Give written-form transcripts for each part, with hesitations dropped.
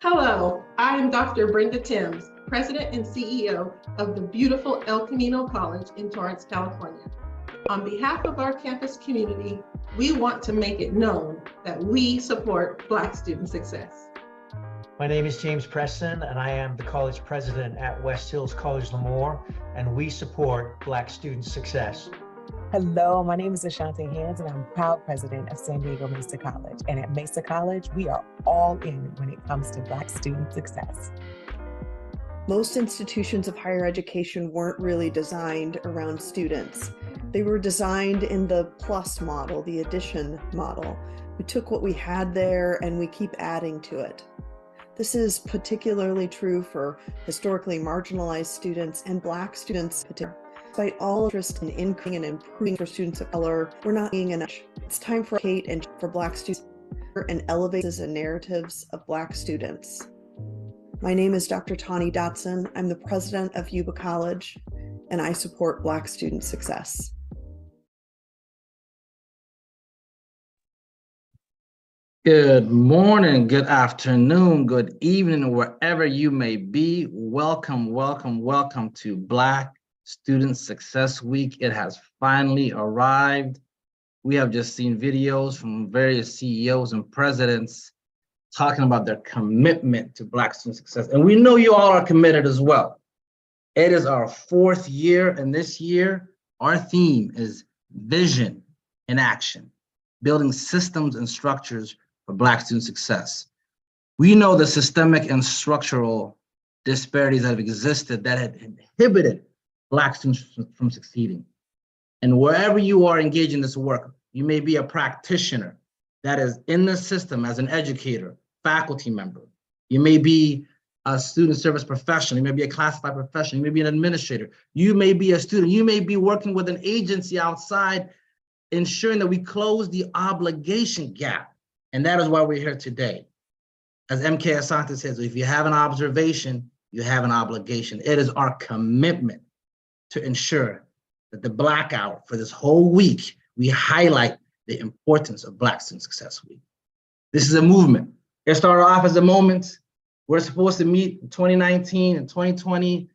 Hello, I am Dr. Brenda Timms, President and CEO of the beautiful El Camino College in Torrance, California. On behalf of our campus community, we want to make it known that we support Black student success. My name is James Preston, and I am the college president at West Hills College Lemoore, and we support Black student success. Hello, my name is Ashanti Hands, and I'm proud president of San Diego Mesa College. And at Mesa College, we are all in when it comes to Black student success. Most institutions of higher education weren't really designed around students. They were designed in the plus model, the addition model. We took what we had there and we keep adding to it. This is particularly true for historically marginalized students and Black students in particular. Despite all interest in increasing and improving for students of color, we're not seeing enough. It's time for Kate and for Black students and elevate the narratives of Black students. My name is Dr. Tawny Dotson. I'm the president of Yuba College, and I support Black student success. Good morning, good afternoon, good evening, wherever you may be. Welcome, welcome, welcome to Black Student Success Week. It has finally arrived. We have just seen videos from various CEOs and presidents talking about their commitment to Black student success. And we know you all are committed as well. It is our fourth year, and this year, our theme is vision in action, building systems and structures for Black student success. We know the systemic and structural disparities that have existed that had inhibited Black students from succeeding. And wherever you are engaged in this work, you may be a practitioner that is in the system as an educator, faculty member. You may be a student service professional. You may be a classified professional. You may be an administrator. You may be a student. You may be working with an agency outside, ensuring that we close the obligation gap. And that is why we're here today. As MK Asante says, if you have an observation, you have an obligation. It is our commitment to ensure that the Black Hour for this whole week, we highlight the importance of Black Student Success Week. This is a movement. It started off as a moment. We're supposed to meet in 2019 and 2020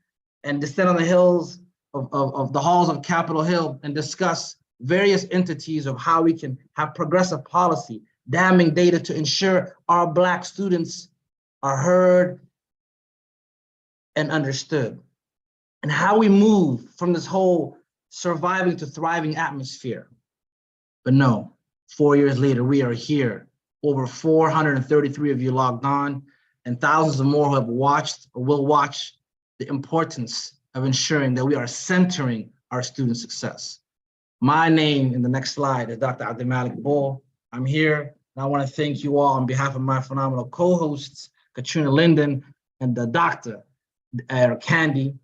and descend on the hills of the halls of Capitol Hill and discuss various entities of how we can have progressive policy, damning data to ensure our Black students are heard and understood, and how we move from this whole surviving to thriving atmosphere. But no, 4 years later, we are here. Over 433 of you logged on, and thousands of more who have watched or will watch the importance of ensuring that we are centering our student success. My name in the next slide is Dr. Abdulmalik Bull. I'm here, and I want to thank you all on behalf of my phenomenal co-hosts, Katrina Linden and Dr. Candy,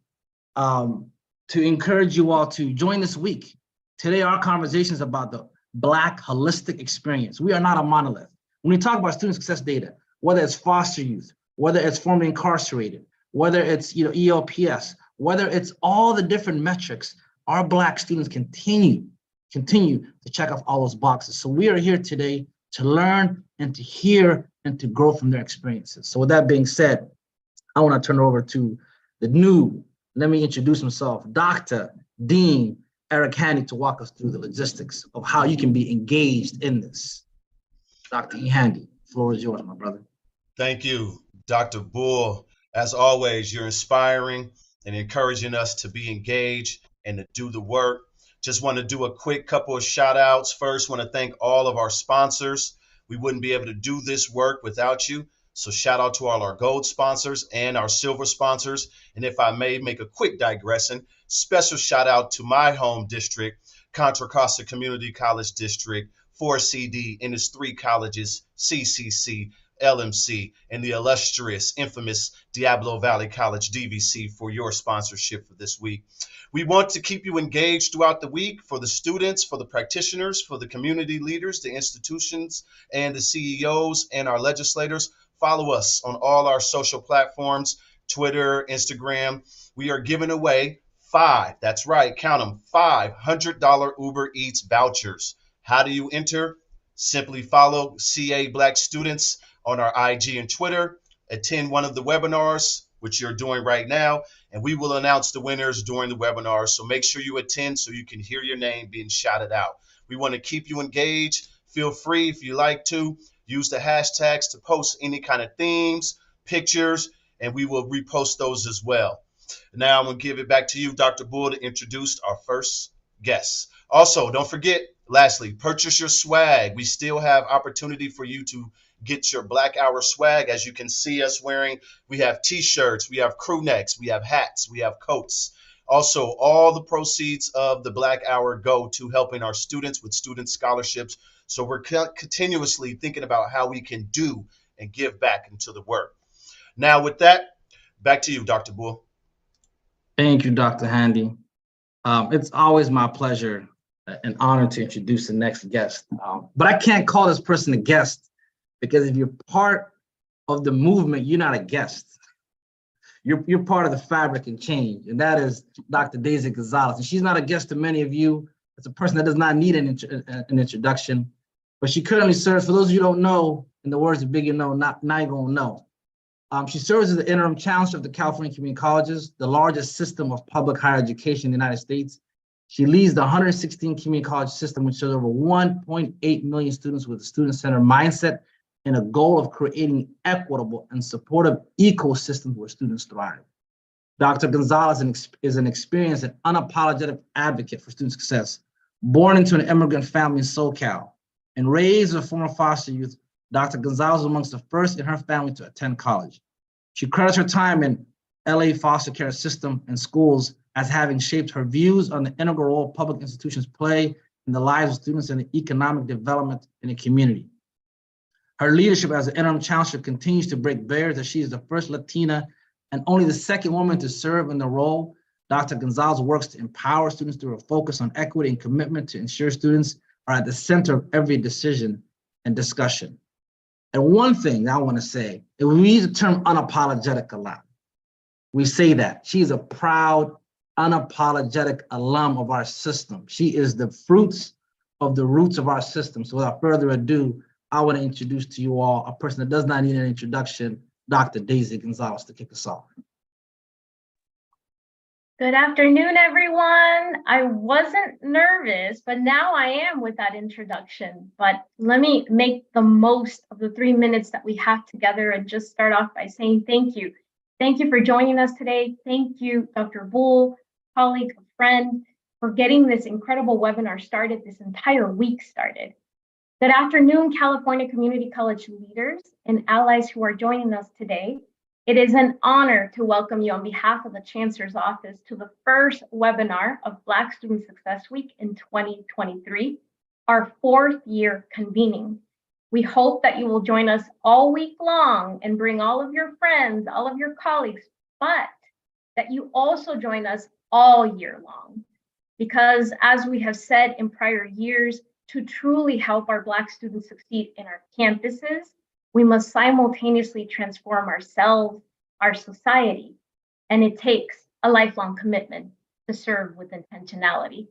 to encourage you all to join this week. Today, our conversation is about the Black holistic experience. We are not a monolith. When we talk about student success data, whether it's foster youth, whether it's formerly incarcerated, whether it's ELPS, whether it's all the different metrics, our Black students continue to check off all those boxes. So we are here today to learn and to hear and to grow from their experiences. So with that being said, I want to turn it over to the new, let me introduce himself, Dr. Dean Eric Handy, to walk us through the logistics of how you can be engaged in this. Dr. E. Handy, the floor is yours, my brother. Thank you, Dr. Bull. As always, you're inspiring and encouraging us to be engaged and to do the work. Just want to do a quick couple of shout outs. First, want to thank all of our sponsors. We wouldn't be able to do this work without you. So shout out to all our gold sponsors and our silver sponsors. And if I may make a quick digression, special shout out to my home district, Contra Costa Community College District, 4CD, and its 3 colleges, CCC, LMC, and the illustrious, infamous Diablo Valley College, DVC, for your sponsorship for this week. We want to keep you engaged throughout the week for the students, for the practitioners, for the community leaders, the institutions, and the CEOs and our legislators. Follow us on all our social platforms, Twitter, Instagram. We are giving away 5, that's right, count them, $500 Uber Eats vouchers. How do you enter? Simply follow CA Black Students on our IG and Twitter. attend one of the webinars, which you're doing right now, and we will announce the winners during the webinar. So make sure you attend so you can hear your name being shouted out. We want to keep you engaged. Feel free, if you like to, use the hashtags to post any kind of themes, pictures, and we will repost those as well. Now I'm going to give it back to you, Dr. Bull, to introduce our first guest. Also, don't forget, lastly, purchase your swag. We still have opportunity for you to get your Black Hour swag. As you can see us wearing, we have t-shirts, we have crew necks, we have hats, we have coats. Also, all the proceeds of the Black Hour go to helping our students with student scholarships. So we're continuously thinking about how we can do and give back into the work. Now with that, back to you, Dr. Bull. Thank you, Dr. Handy. It's always my pleasure and honor to introduce the next guest. But I can't call this person a guest because if you're part of the movement, you're not a guest. You're part of the fabric and change, and that is Dr. Daisy Gonzalez. And she's not a guest to many of you. It's a person that does not need an introduction, but she currently serves, for those of you who don't know, in the words of Biggie, now you're gonna know. She serves as the interim chancellor of the California Community Colleges, the largest system of public higher education in the United States. She leads the 116 community college system, which serves over 1.8 million students with a student-centered mindset and a goal of creating equitable and supportive ecosystems where students thrive. Dr. Gonzalez is an experienced and unapologetic advocate for student success. Born into an immigrant family in SoCal and raised as a former foster youth, Dr. Gonzalez was amongst the first in her family to attend college. She credits her time in LA foster care system and schools as having shaped her views on the integral role public institutions play in the lives of students and the economic development in the community. Her leadership as an interim chancellor continues to break barriers as she is the first Latina and only the second woman to serve in the role. Dr. Gonzalez works to empower students through a focus on equity and commitment to ensure students are at the center of every decision and discussion. And one thing I want to say, and we use the term unapologetic a lot. We say that. She's a proud, unapologetic alum of our system. She is the fruits of the roots of our system. So without further ado, I want to introduce to you all a person that does not need an introduction, Dr. Daisy Gonzalez, to kick us off. Good afternoon, everyone. I wasn't nervous, but now I am with that introduction. But let me make the most of the 3 minutes that we have together and just start off by saying thank you. Thank you for joining us today. Thank you, Dr. Bull, colleague, friend, for getting this incredible webinar started, this entire week started. Good afternoon, California Community College leaders and allies who are joining us today. It is an honor to welcome you on behalf of the Chancellor's Office to the first webinar of Black Student Success Week in 2023, our 4th year convening. We hope that you will join us all week long and bring all of your friends, all of your colleagues, but that you also join us all year long. Because as we have said in prior years, to truly help our Black students succeed in our campuses, we must simultaneously transform ourselves, our society, and it takes a lifelong commitment to serve with intentionality.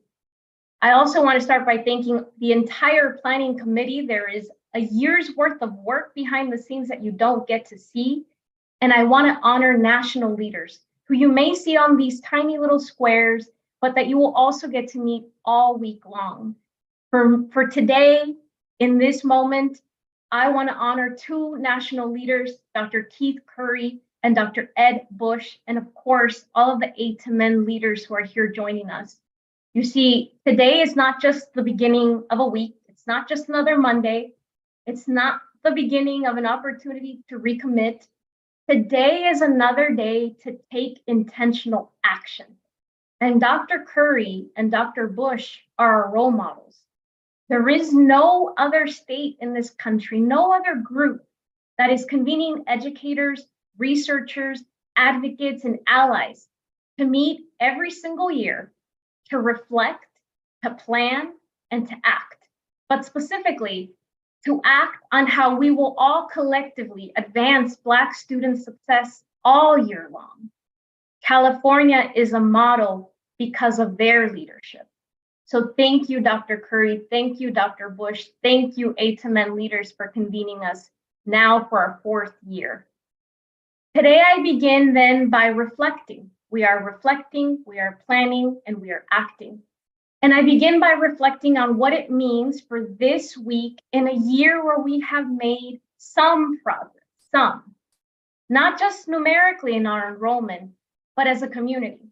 I also want to start by thanking the entire planning committee. There is a year's worth of work behind the scenes that you don't get to see. And I want to honor national leaders who you may see on these tiny little squares, but that you will also get to meet all week long. For today, in this moment, I want to honor 2 national leaders, Dr. Keith Curry and Dr. Ed Bush, and of course, all of the A2Men leaders who are here joining us. You see, today is not just the beginning of a week. It's not just another Monday. It's not the beginning of an opportunity to recommit. Today is another day to take intentional action. And Dr. Curry and Dr. Bush are our role models. There is no other state in this country, no other group that is convening educators, researchers, advocates, and allies to meet every single year to reflect, to plan, and to act, but specifically to act on how we will all collectively advance Black student success all year long. California is a model because of their leadership. So thank you, Dr. Curry. Thank you, Dr. Bush. Thank you, A2Men leaders, for convening us now for our 4th year. Today, I begin then by reflecting. We are reflecting, we are planning, and we are acting. And I begin by reflecting on what it means for this week in a year where we have made some progress, some, not just numerically in our enrollment, but as a community.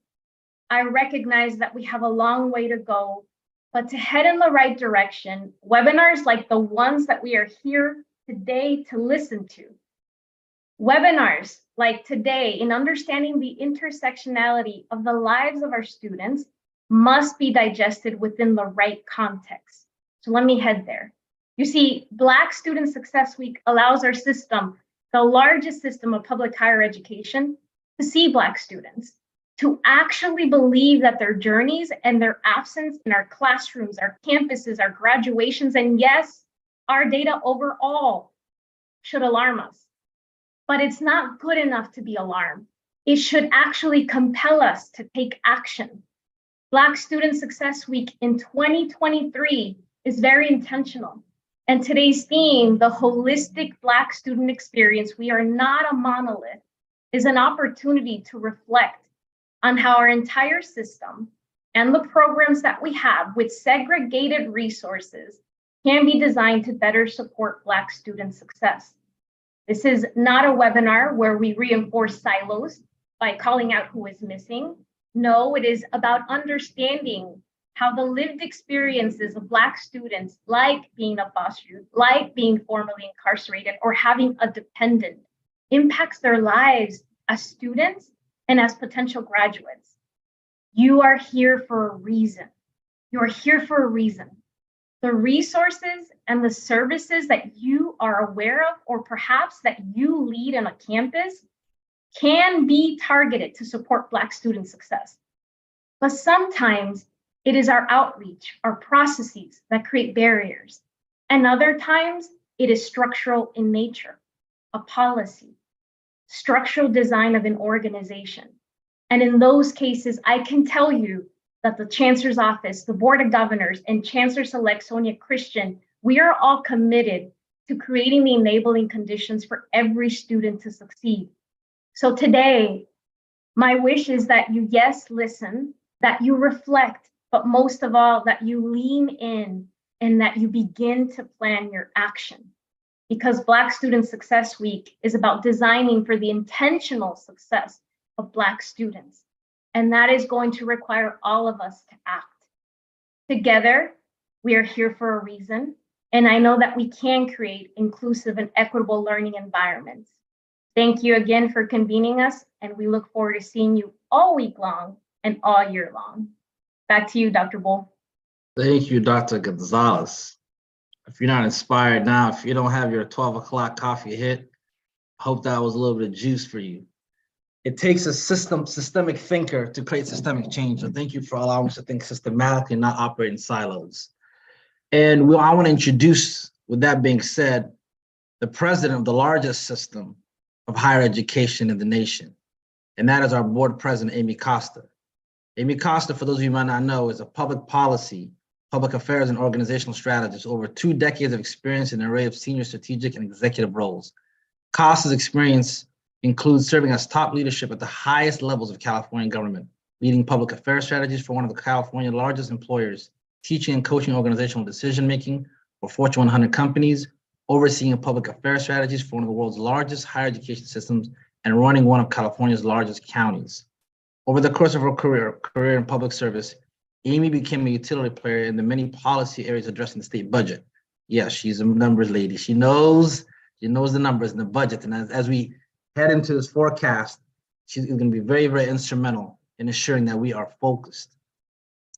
I recognize that we have a long way to go, but to head in the right direction, webinars like the ones that we are here today to listen to, webinars like today in understanding the intersectionality of the lives of our students must be digested within the right context. So let me head there. You see, Black Student Success Week allows our system, the largest system of public higher education, to see Black students, to actually believe that their journeys and their absence in our classrooms, our campuses, our graduations, and yes, our data overall should alarm us. But it's not good enough to be alarmed. It should actually compel us to take action. Black Student Success Week in 2023 is very intentional. And today's theme, the holistic Black student experience, we are not a monolith, is an opportunity to reflect on how our entire system and the programs that we have with segregated resources can be designed to better support Black student success. This is not a webinar where we reinforce silos by calling out who is missing. No, it is about understanding how the lived experiences of Black students, like being a foster youth, like being formerly incarcerated or having a dependent, impacts their lives as students and as potential graduates. You are here for a reason. You are here for a reason. The resources and the services that you are aware of, or perhaps that you lead in a campus, can be targeted to support Black student success. But sometimes it is our outreach, our processes that create barriers. And other times it is structural in nature, a policy, structural design of an organization. And in those cases, I can tell you that the Chancellor's office, the Board of Governors, and Chancellor-elect Sonia Christian, we are all committed to creating the enabling conditions for every student to succeed. So today, my wish is that you, yes, listen, that you reflect, but most of all, that you lean in and that you begin to plan your action. Because Black Student Success Week is about designing for the intentional success of Black students. And that is going to require all of us to act. Together, we are here for a reason. And I know that we can create inclusive and equitable learning environments. Thank you again for convening us, and we look forward to seeing you all week long and all year long. Back to you, Dr. Bull. Thank you, Dr. Gonzalez. If you're not inspired now, if you don't have your 12 o'clock coffee hit, I hope that was a little bit of juice for you. It takes a systemic thinker to create systemic change. So thank you for allowing us to think systematically and not operate in silos. And I want to introduce, with that being said, the president of the largest system of higher education in the nation. And that is our board president, Amy Costa. Amy Costa, for those of you who might not know, is a public policy, public affairs, and organizational strategist, over 2 decades of experience in an array of senior strategic and executive roles. Costa's experience includes serving as top leadership at the highest levels of California government, leading public affairs strategies for one of the California largest employers, teaching and coaching organizational decision-making for Fortune 100 companies, overseeing public affairs strategies for one of the world's largest higher education systems, and running one of California's largest counties. Over the course of her career in public service, Amy became a utility player in the many policy areas addressing the state budget. Yes, she's a numbers lady. She knows the numbers and the budget. And as we head into this forecast, she's going to be very, very instrumental in ensuring that we are focused.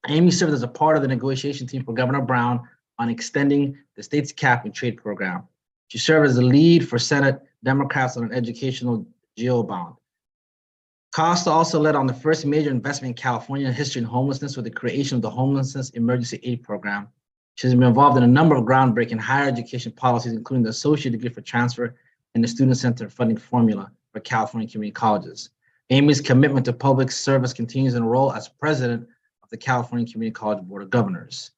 Amy served as a part of the negotiation team for Governor Brown on extending the state's cap and trade program. She served as the lead for Senate Democrats on an educational GO bond. Costa also led on the first major investment in California history in homelessness with the creation of the Homelessness Emergency Aid Program. She's been involved in a number of groundbreaking higher education policies, including the Associate Degree for Transfer and the Student Center Funding Formula for California community colleges. Amy's commitment to public service continues in her role as president of the California Community College Board of Governors.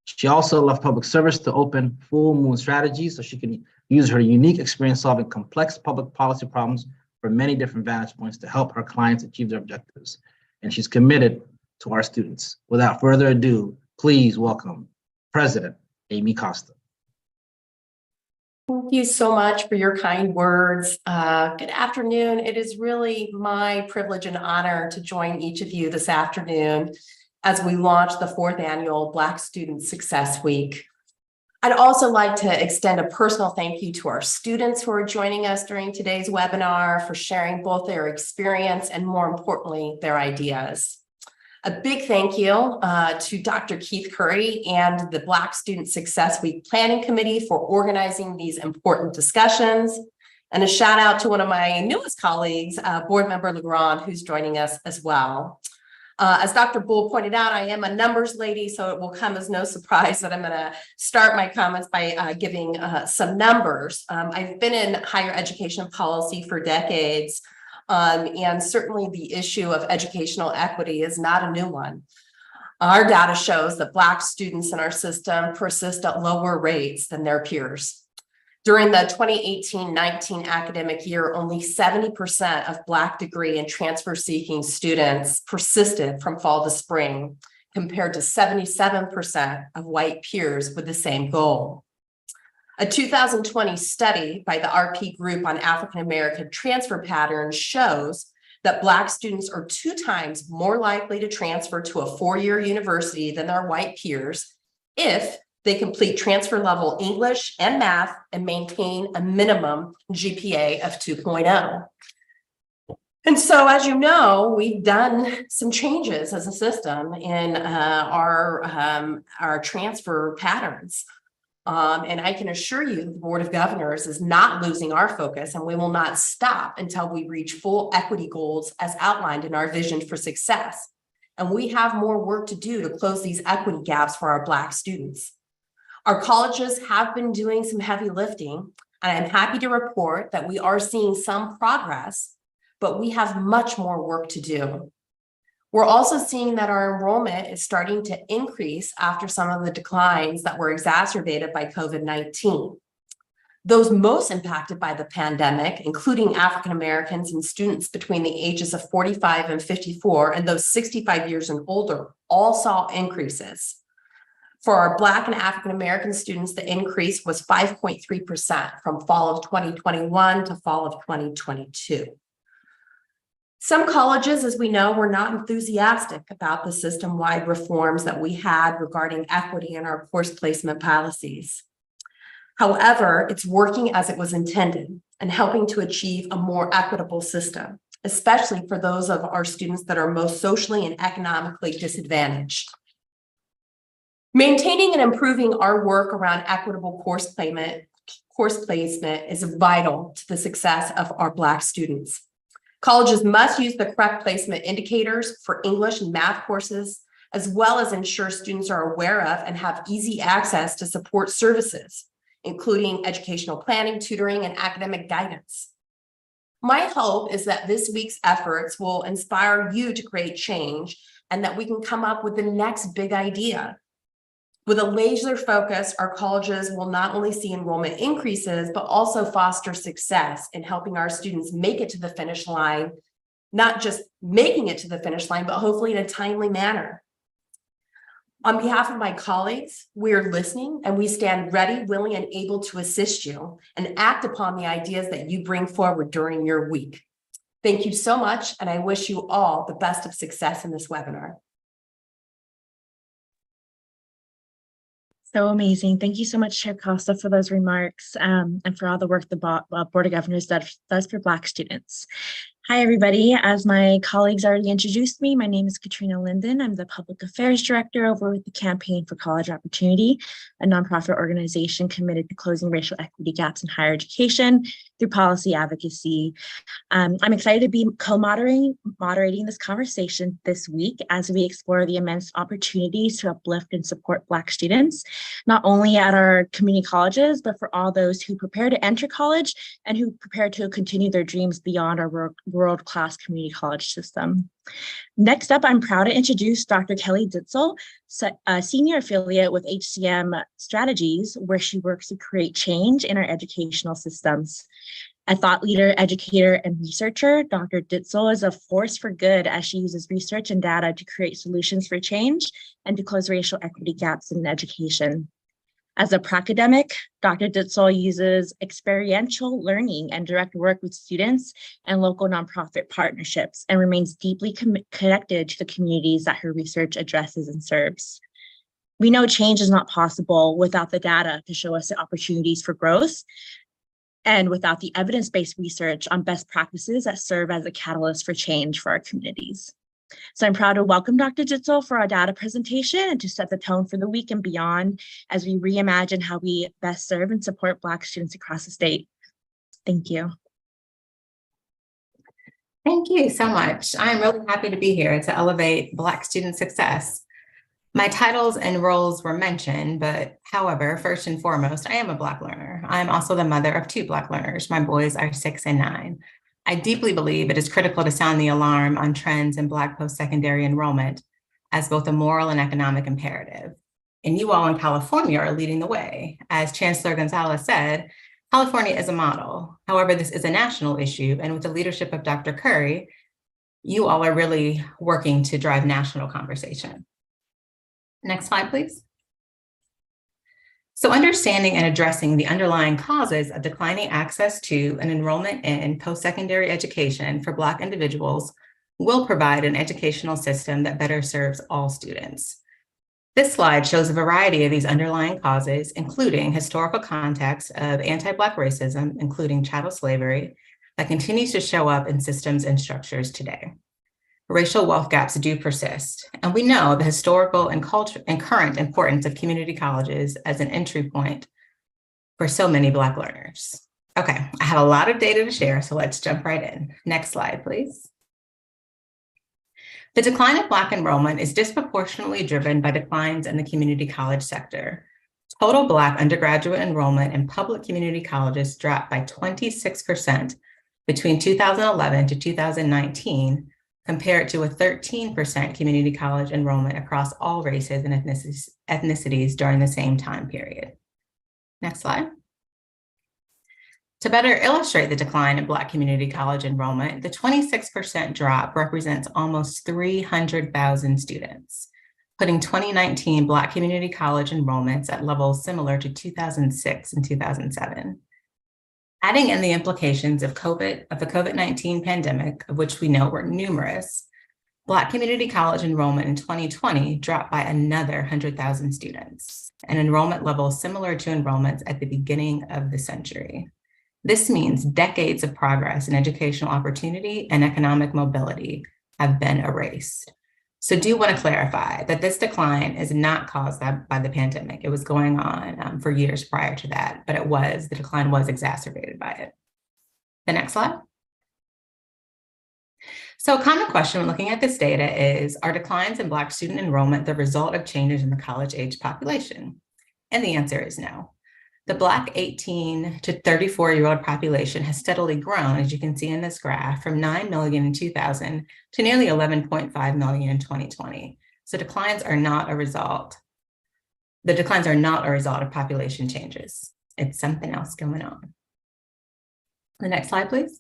She also left public service to open Full Moon Strategies so she can use her unique experience solving complex public policy problems from many different vantage points to help her clients achieve their objectives. And she's committed to our students. Without further ado, please welcome President Amy Costa. Thank you so much for your kind words. Good afternoon. It is really my privilege and honor to join each of you this afternoon as we launch the 4th annual Black Student Success Week. I'd also like to extend a personal thank you to our students who are joining us during today's webinar for sharing both their experience and, more importantly, their ideas. A big thank you to Dr. Keith Curry and the Black Student Success Week Planning Committee for organizing these important discussions. And a shout out to one of my newest colleagues, Board Member Legrand, who's joining us as well. As Dr. Bull pointed out, I am a numbers lady, so it will come as no surprise that I'm going to start my comments by giving some numbers. I've been in higher education policy for decades. And certainly the issue of educational equity is not a new one. Our data shows that Black students in our system persist at lower rates than their peers. During the 2018-19 academic year, only 70% of Black degree and transfer-seeking students persisted from fall to spring, compared to 77% of white peers with the same goal. A 2020 study by the RP Group on African American transfer patterns shows that Black students are 2 times more likely to transfer to a 4-year university than their white peers if they complete transfer level English and math and maintain a minimum GPA of 2.0. And so, as you know, we've done some changes as a system in our transfer patterns. And I can assure you the Board of Governors is not losing our focus, and we will not stop until we reach full equity goals as outlined in our vision for success. And we have more work to do to close these equity gaps for our Black students. Our colleges have been doing some heavy lifting, and I'm happy to report that we are seeing some progress, but we have much more work to do. We're also seeing that our enrollment is starting to increase after some of the declines that were exacerbated by COVID-19. Those most impacted by the pandemic, including African Americans and students between the ages of 45 and 54, and those 65 years and older, all saw increases. For our Black and African American students, the increase was 5.3% from fall of 2021 to fall of 2022. Some colleges, as we know, were not enthusiastic about the system-wide reforms that we had regarding equity in our course placement policies. However, it's working as it was intended and helping to achieve a more equitable system, especially for those of our students that are most socially and economically disadvantaged. Maintaining and improving our work around equitable course placement is vital to the success of our Black students. Colleges must use the correct placement indicators for English and math courses, as well as ensure students are aware of and have easy access to support services, including educational planning, tutoring, and academic guidance. My hope is that this week's efforts will inspire you to create change and that we can come up with the next big idea. With a laser focus, our colleges will not only see enrollment increases, but also foster success in helping our students make it to the finish line, not just making it to the finish line, but hopefully in a timely manner. On behalf of my colleagues, we are listening and we stand ready, willing, and able to assist you and act upon the ideas that you bring forward during your week. Thank you so much, and I wish you all the best of success in this webinar. So amazing. Thank you so much, Chair Costa, for those remarks and for all the work the Board of Governors does for Black students. Hi, everybody. As my colleagues already introduced me, my name is Katrina Linden. I'm the Public Affairs Director over with the Campaign for College Opportunity, a nonprofit organization committed to closing racial equity gaps in higher education through policy advocacy. I'm excited to be moderating this conversation this week as we explore the immense opportunities to uplift and support Black students, not only at our community colleges, but for all those who prepare to enter college and who prepare to continue their dreams beyond our world-class community college system. Next up, I'm proud to introduce Dr. Kelly Ditzel, a senior affiliate with HCM Strategies, where she works to create change in our educational systems. A thought leader, educator, and researcher, Dr. Ditzel is a force for good as she uses research and data to create solutions for change and to close racial equity gaps in education. As a pracademic, Dr. Ditzel uses experiential learning and direct work with students and local nonprofit partnerships and remains deeply connected to the communities that her research addresses and serves. We know change is not possible without the data to show us the opportunities for growth and without the evidence-based research on best practices that serve as a catalyst for change for our communities. So I'm proud to welcome Dr. Ditzel for our data presentation and to set the tone for the week and beyond as we reimagine how we best serve and support Black students across the state. Thank you. Thank you so much. I'm really happy to be here to elevate Black student success. My titles and roles were mentioned, but however, first and foremost, I am a Black learner. I'm also the mother of 2 Black learners. My boys are 6 and 9. I deeply believe it is critical to sound the alarm on trends in Black post-secondary enrollment as both a moral and economic imperative. And you all in California are leading the way. As Chancellor Gonzalez said, California is a model. However, this is a national issue, and with the leadership of Dr. Curry, you all are really working to drive national conversation. Next slide, please. So understanding and addressing the underlying causes of declining access to and enrollment in post-secondary education for Black individuals will provide an educational system that better serves all students. This slide shows a variety of these underlying causes, including historical context of anti-Black racism, including chattel slavery, that continues to show up in systems and structures today. Racial wealth gaps do persist, and we know the historical and current importance of community colleges as an entry point for so many Black learners. Okay, I have a lot of data to share, so let's jump right in. Next slide, please. The decline of Black enrollment is disproportionately driven by declines in the community college sector. Total Black undergraduate enrollment in public community colleges dropped by 26% between 2011 to 2019, compared to a 13% community college enrollment across all races and ethnicities during the same time period. Next slide. To better illustrate the decline in Black community college enrollment, the 26% drop represents almost 300,000 students, putting 2019 Black community college enrollments at levels similar to 2006 and 2007. Adding in the implications of the COVID-19 pandemic, of which we know were numerous, Black community college enrollment in 2020 dropped by another 100,000 students, an enrollment level similar to enrollments at the beginning of the century. This means decades of progress in educational opportunity and economic mobility have been erased. So do want to clarify that this decline is not caused by the pandemic. It was going on for years prior to that, but the decline was exacerbated by it. The next slide. So a common question when looking at this data is, are declines in Black student enrollment the result of changes in the college-age population? And the answer is no. The Black 18 to 34-year-old population has steadily grown, as you can see in this graph, from 9 million in 2000 to nearly 11.5 million in 2020. So the declines are not a result of population changes. It's something else going on. The next slide, please.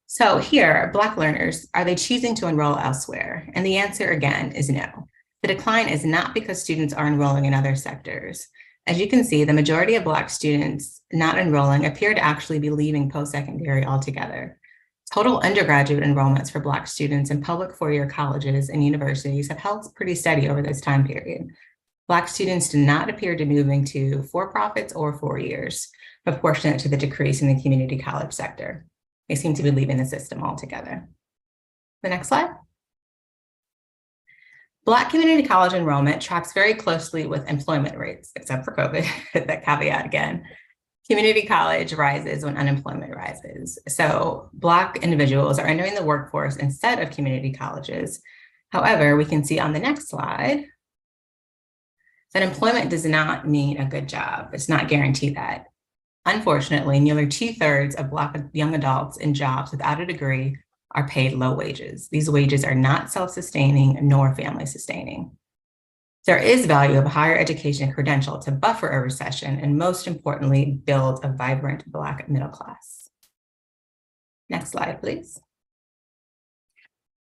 So here, Black learners, are they choosing to enroll elsewhere? And the answer again is no. The decline is not because students are enrolling in other sectors. As you can see, the majority of Black students not enrolling appear to actually be leaving post-secondary altogether. Total undergraduate enrollments for Black students in public four-year colleges and universities have held pretty steady over this time period. Black students do not appear to be moving to for-profits or 4 years, proportionate to the decrease in the community college sector. They seem to be leaving the system altogether. The next slide. Black community college enrollment tracks very closely with employment rates, except for COVID, that caveat again. Community college rises when unemployment rises. So Black individuals are entering the workforce instead of community colleges. However, we can see on the next slide that employment does not mean a good job. It's not guaranteed that. Unfortunately, nearly 2/3 of Black young adults in jobs without a degree are paid low wages. These wages are not self-sustaining nor family sustaining. There is value of a higher education credential to buffer a recession and, most importantly, build a vibrant Black middle class. Next slide, please.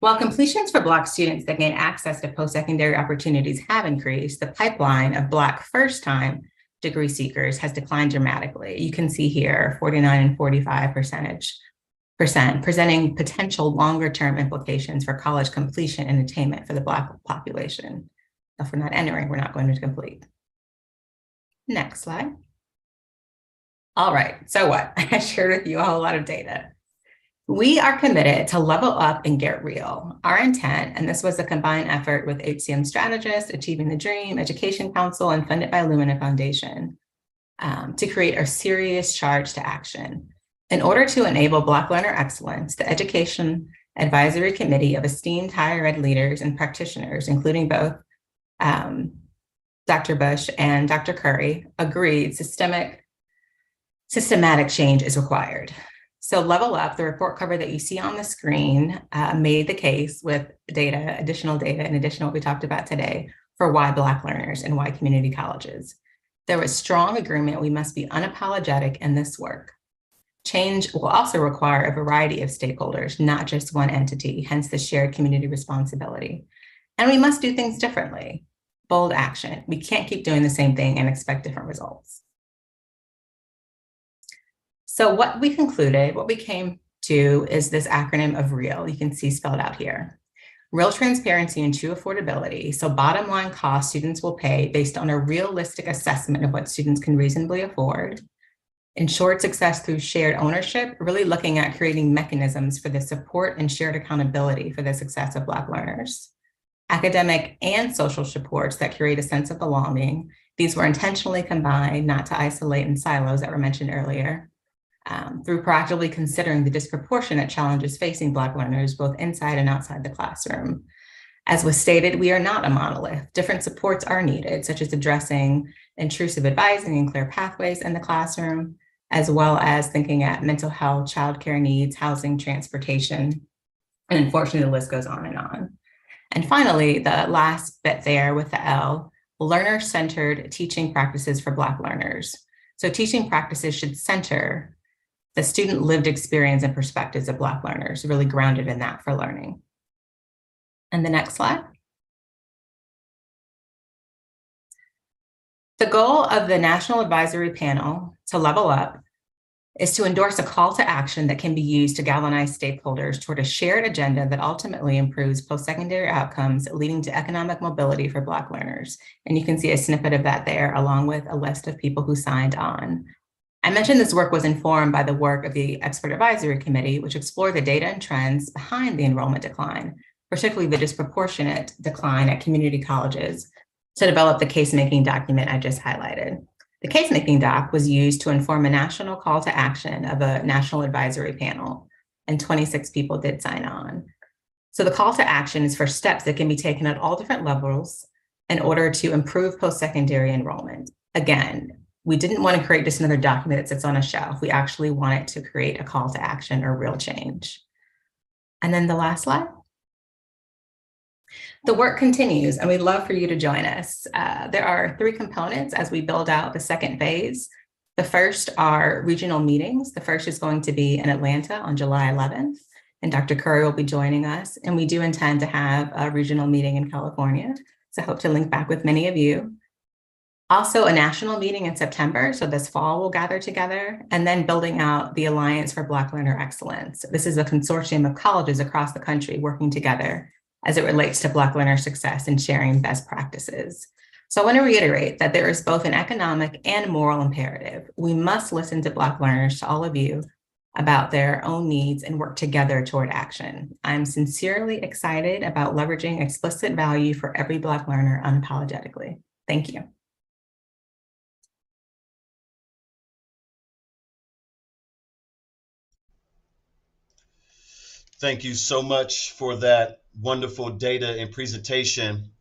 While completions for Black students that gain access to post-secondary opportunities have increased, the pipeline of Black first-time degree seekers has declined dramatically. You can see here 49 and 45% presenting potential longer-term implications for college completion and attainment for the Black population. If we're not entering, we're not going to complete. Next slide. All right, so what? I shared with you a whole lot of data. We are committed to level up and get real. Our intent, and this was a combined effort with HCM Strategist, Achieving the Dream, Education Council, and funded by Lumina Foundation, to create a serious charge to action. In order to enable Black learner excellence, the Education Advisory Committee of esteemed higher ed leaders and practitioners, including both Dr. Bush and Dr. Curry, agreed systematic change is required. So Level Up, the report cover that you see on the screen, made the case with data, additional data, in addition to what we talked about today, for why Black learners and why community colleges. There was strong agreement we must be unapologetic in this work. Change will also require a variety of stakeholders, not just one entity, hence the shared community responsibility. And we must do things differently. Bold action. We can't keep doing the same thing and expect different results. So what we concluded, what we came to, is this acronym of REAL. You can see spelled out here. Real transparency and true affordability. So bottom line cost students will pay based on a realistic assessment of what students can reasonably afford. Ensured success through shared ownership, really looking at creating mechanisms for the support and shared accountability for the success of Black learners. Academic and social supports that create a sense of belonging. These were intentionally combined, not to isolate in silos that were mentioned earlier. Through proactively considering the disproportionate challenges facing Black learners, both inside and outside the classroom. As was stated, we are not a monolith. Different supports are needed, such as addressing intrusive advising and clear pathways in the classroom, as well as thinking at mental health, childcare needs, housing, transportation, and unfortunately, the list goes on and on. And finally, the last bit there with the L, learner-centered teaching practices for Black learners. So teaching practices should center the student lived experience and perspectives of Black learners, really grounded in that for learning. And the next slide. The goal of the National Advisory Panel to Level Up is to endorse a call to action that can be used to galvanize stakeholders toward a shared agenda that ultimately improves post-secondary outcomes, leading to economic mobility for Black learners. And you can see a snippet of that there, along with a list of people who signed on. I mentioned this work was informed by the work of the Expert Advisory Committee, which explored the data and trends behind the enrollment decline, particularly the disproportionate decline at community colleges, to develop the case-making document I just highlighted. The case-making doc was used to inform a national call to action of a national advisory panel, and 26 people did sign on. So the call to action is for steps that can be taken at all different levels in order to improve post-secondary enrollment. Again, we didn't want to create just another document that sits on a shelf. We actually wanted to create a call to action or real change. And then the last slide. The work continues, and we'd love for you to join us. There are 3 components as we build out the second phase. The first are regional meetings. The first is going to be in Atlanta on July 11th, and Dr. Curry will be joining us. And we do intend to have a regional meeting in California, so I hope to link back with many of you. Also a national meeting in September, so this fall we'll gather together, and then building out the Alliance for Black Learner Excellence. This is a consortium of colleges across the country working together as it relates to Black learner success and sharing best practices. So I want to reiterate that there is both an economic and moral imperative. We must listen to Black learners, to all of you, about their own needs and work together toward action. I'm sincerely excited about leveraging explicit value for every Black learner unapologetically. Thank you. Thank you so much for that wonderful data and presentation.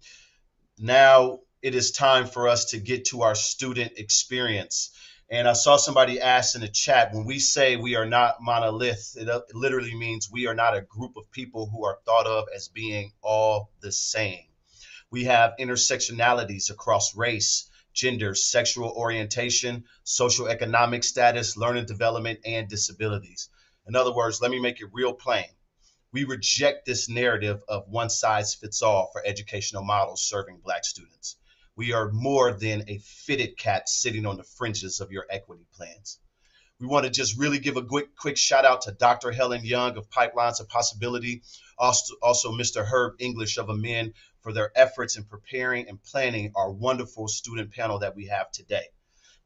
Now it is time for us to get to our student experience. And I saw somebody ask in the chat, when we say we are not monolith, it literally means we are not a group of people who are thought of as being all the same. We have intersectionalities across race, gender, sexual orientation, socioeconomic status, learning development, and disabilities. In other words, let me make it real plain. We reject this narrative of one size fits all for educational models serving Black students. We are more than a fitted cat sitting on the fringes of your equity plans. We want to just really give a quick shout out to Dr. Helen Young of Pipelines of Possibility, also Mr. Herb English of Amen for their efforts in preparing and planning our wonderful student panel that we have today.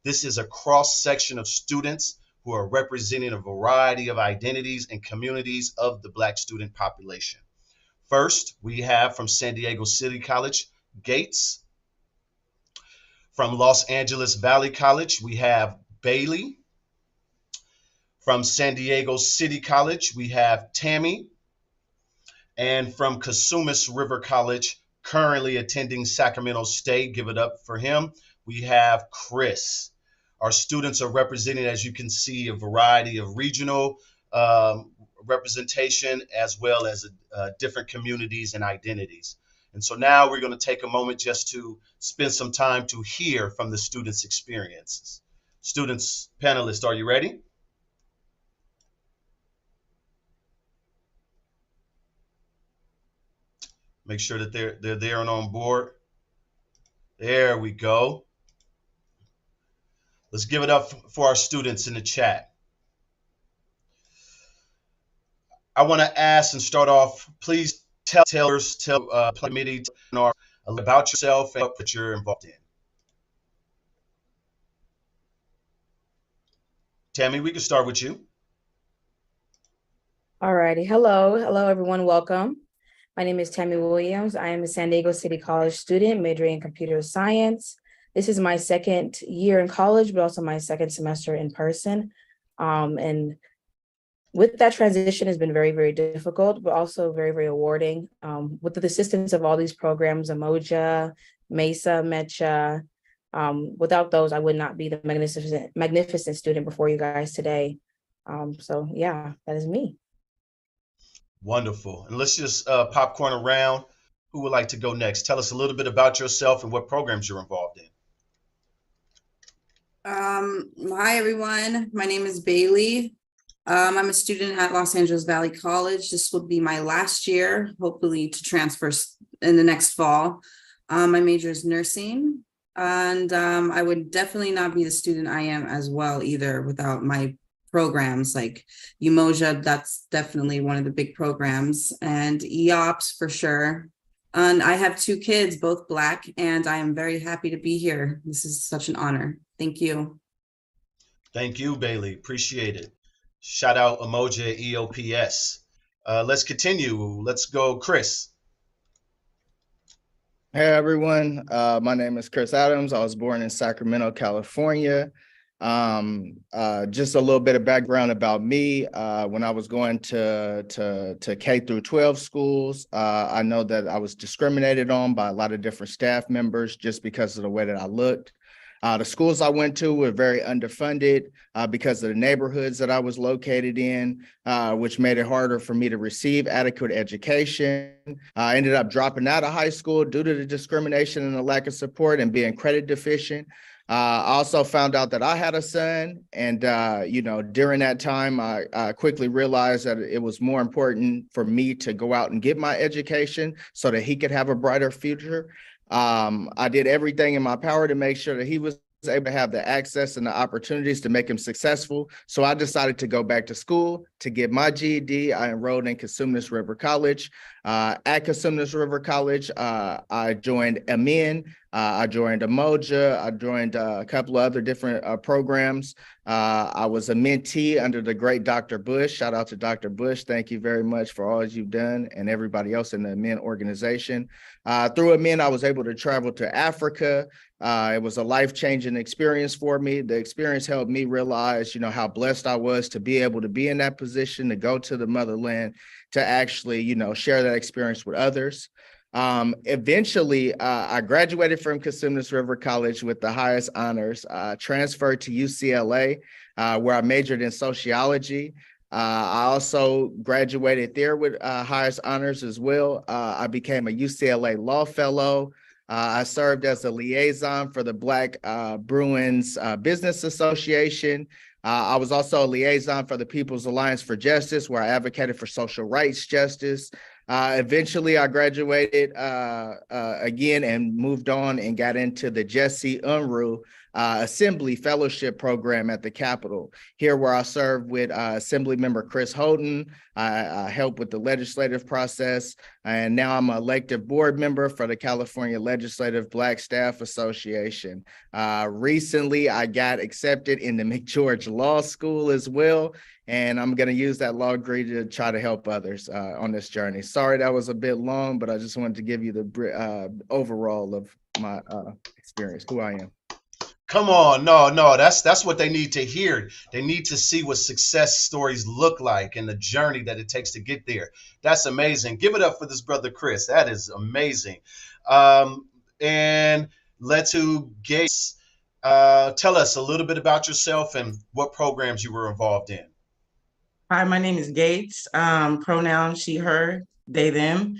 This is a cross section of students who are representing a variety of identities and communities of the Black student population. First, we have from San Diego City College, Gates. From Los Angeles Valley College, we have Bailey. From San Diego City College, we have Tammy. And from Casumas River College, currently attending Sacramento State, give it up for him, we have Chris. Our students are representing, as you can see, a variety of regional representation as well as different communities and identities. And so now we're going to take a moment just to spend some time to hear from the students' experiences. Students, panelists, are you ready? Make sure that they're there and on board. There we go. Let's give it up for our students in the chat. I want to ask and start off, please tell committee about yourself and what you're involved in. Tammy, we can start with you. All righty. Hello, everyone. Welcome. My name is Tammy Williams. I am a San Diego City College student majoring in computer science. This is my second year in college, but also my second semester in person. And with that transition has been very, very difficult, but also very, very rewarding. With the assistance of all these programs, Umoja, Mesa, Mecha, without those, I would not be the magnificent student before you guys today. So yeah, that is me. Wonderful. And let's just popcorn around. Who would like to go next? Tell us a little bit about yourself and what programs you're involved in. Hi, everyone. My name is Bailey. I'm a student at Los Angeles Valley College. This will be my last year, hopefully to transfer in the next fall. My major is nursing, and I would definitely not be the student I am as well either without my programs like Umoja. That's definitely one of the big programs, and EOPS for sure. And I have 2 kids, both Black, and I am very happy to be here. This is such an honor. Thank you. Thank you, Bailey. Appreciate it. Shout out Umoja EOPS. Let's continue. Let's go, Chris. Hey, everyone. My name is Chris Adams. I was born in Sacramento, California. Just a little bit of background about me. When I was going to K through 12 schools, I know that I was discriminated on by a lot of different staff members just because of the way that I looked. The schools I went to were very underfunded because of the neighborhoods that I was located in, which made it harder for me to receive adequate education. I ended up dropping out of high school due to the discrimination and the lack of support and being credit deficient. I also found out that I had a son, and during that time, I quickly realized that it was more important for me to go out and get my education so that he could have a brighter future. I did everything in my power to make sure that he was able to have the access and the opportunities to make him successful. So I decided to go back to school to get my GED. I enrolled in Casumas River College. At Casumas River College, I joined AMEN. I joined Umoja. I joined a couple of other different programs. I was a mentee under the great Dr. Bush. Shout out to Dr. Bush. Thank you very much for all you've done, and everybody else in the AMEN organization. Through AMEN, I was able to travel to Africa. It was a life-changing experience for me. The experience helped me realize, how blessed I was to be able to be in that position, to go to the motherland, to actually, share that experience with others. Eventually, I graduated from Casumas River College with the highest honors, transferred to UCLA, where I majored in sociology. I also graduated there with highest honors as well. I became a UCLA Law Fellow. I served as a liaison for the Black Bruins Business Association. I was also a liaison for the People's Alliance for Justice, where I advocated for social rights justice. Eventually, I graduated again and moved on and got into the Jesse Unruh Assembly Fellowship Program at the Capitol. Here, where I served with Assembly Member Chris Houghton, I helped with the legislative process, and now I'm an elected board member for the California Legislative Black Staff Association. Recently, I got accepted in the McGeorge Law School as well, and I'm going to use that law degree to try to help others on this journey. Sorry that was a bit long, but I just wanted to give you the overall of my experience, who I am. Come on, no, that's what they need to hear. They need to see what success stories look like and the journey that it takes to get there. That's amazing. Give it up for this brother Chris. That is amazing. And let's Gates. Tell us a little bit about yourself and what programs you were involved in. Hi, my name is Gates. Pronoun she, her, they, them.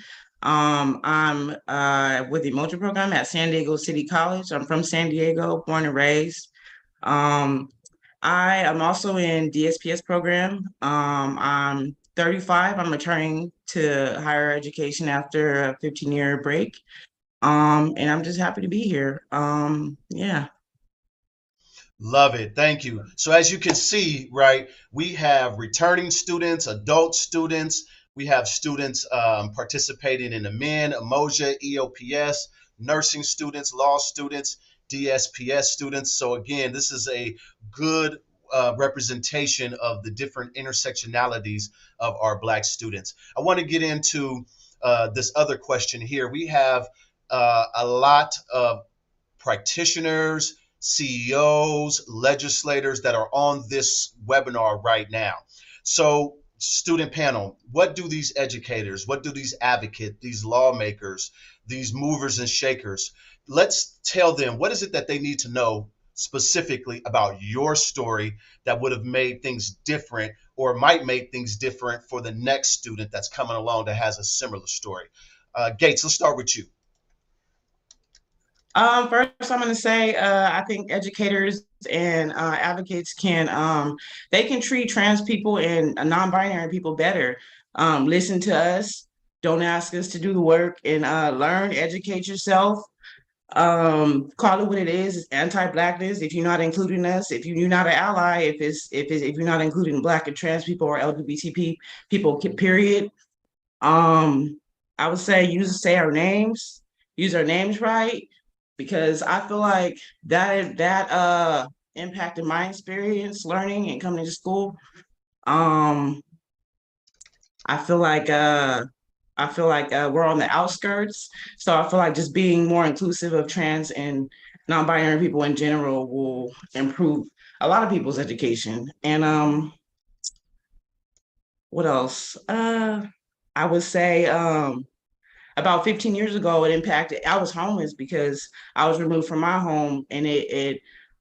I'm with the Emoji program at San Diego City College. I'm from San Diego, born and raised. I am also in DSPS program. I'm 35. I'm returning to higher education after a 15-year break. And I'm just happy to be here. Yeah. Love it. Thank you. So as you can see, right, we have returning students, adult students. We have students participating in the MIN, Emoja, EOPS, nursing students, law students, DSPS students. So again, this is a good representation of the different intersectionalities of our Black students. I want to get into this other question here. We have a lot of practitioners, CEOs, legislators that are on this webinar right now. So student panel, what do these educators, what do these advocates, these lawmakers, these movers and shakers, let's tell them, what is it that they need to know specifically about your story that would have made things different or might make things different for the next student that's coming along that has a similar story? Gates, let's start with you. First, I'm going to say I think educators and advocates can they can treat trans people and non-binary people better. Listen to us. Don't ask us to do the work, and learn, educate yourself. Call it what it is. It's anti-Blackness. If you're not including us, if you're not an ally, if you're not including Black and trans people or LGBT people, period. I would say say our names, use our names right. Because I feel like that impacted my experience learning and coming to school. I feel like we're on the outskirts, so I feel like just being more inclusive of trans and non-binary people in general will improve a lot of people's education. And what else? I would say about 15 years ago, it impacted. I was homeless because I was removed from my home, and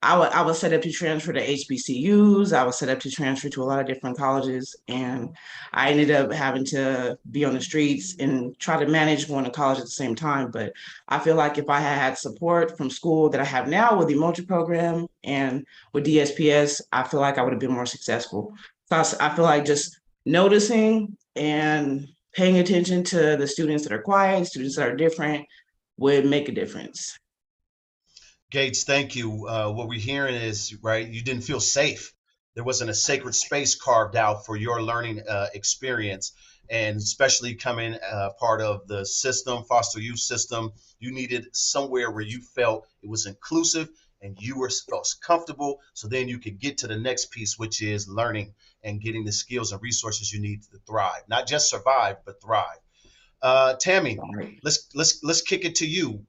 I was set up to transfer to HBCUs. I was set up to transfer to a lot of different colleges, and I ended up having to be on the streets and try to manage going to college at the same time. But I feel like if I had support from school that I have now with the Emoji program and with DSPS, I feel like I would have been more successful. So I feel like just noticing and paying attention to the students that are quiet, students that are different, would make a difference. Gates, thank you. What we're hearing is, right, you didn't feel safe. There wasn't a sacred space carved out for your learning experience. And especially coming part of the system, foster youth system, you needed somewhere where you felt it was inclusive and you felt comfortable. So then you could get to the next piece, which is learning and getting the skills and resources you need to thrive, not just survive, but thrive. Tammy, let's kick it to you.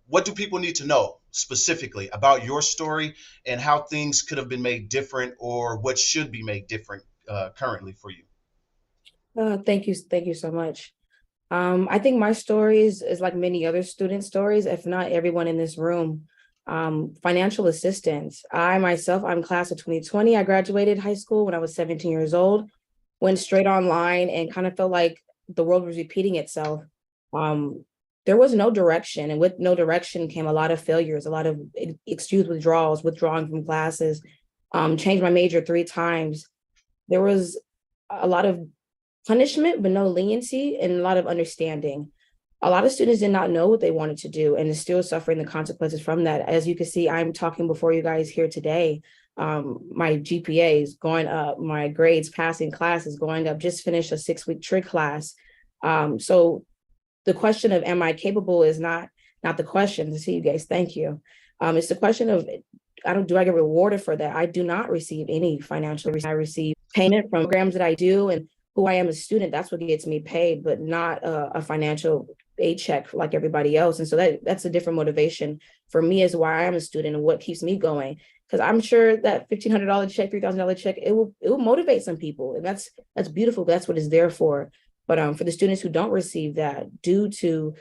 What do people need to know specifically about your story and how things could have been made different, or what should be made different currently for you? Thank you so much. I think my story is like many other student stories, if not everyone in this room. Financial assistance. I'm class of 2020. I graduated high school when I was 17 years old, went straight online and kind of felt like the world was repeating itself. there was no direction. And with no direction came a lot of failures, a lot of excused withdrawals, withdrawing from classes, changed my major 3 times. There was a lot of punishment, but no leniency, and a lot of understanding. A lot of students did not know what they wanted to do and is still suffering the consequences from that. As you can see, I'm talking before you guys here today. My GPA is going up, my grades passing classes going up, just finished a 6-week trig class. So the question of am I capable is not the question. To see you guys, thank you. It's the question of do I get rewarded for that? I do not receive any financial. I receive payment from programs that I do and who I am as a student. That's what gets me paid, but not a financial paycheck like everybody else. And so that's a different motivation for me as why I'm a student and what keeps me going. Because I'm sure that $1,500 check, $3,000 check, it will motivate some people, and that's beautiful. That's what it's there for. But for the students who don't receive that due to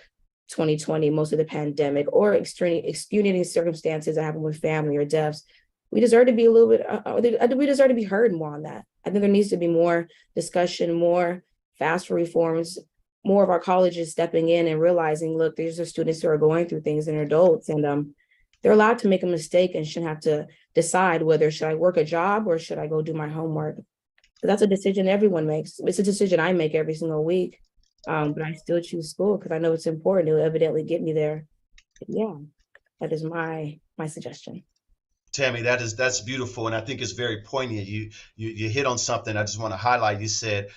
2020, most of the pandemic or extenuating circumstances that happen with family or deaths, we deserve to be a little bit, we deserve to be heard more on that. I think there needs to be more discussion, more FAFSA reforms, more of our colleges stepping in and realizing, look, these are students who are going through things and adults, and they're allowed to make a mistake and shouldn't have to decide whether should I work a job or should I go do my homework. That's a decision everyone makes. It's a decision I make every single week, but I still choose school because I know it's important. It'll evidently get me there. Yeah, that is my suggestion. Tammy, that's beautiful, and I think it's very poignant. You hit on something I just want to highlight. You said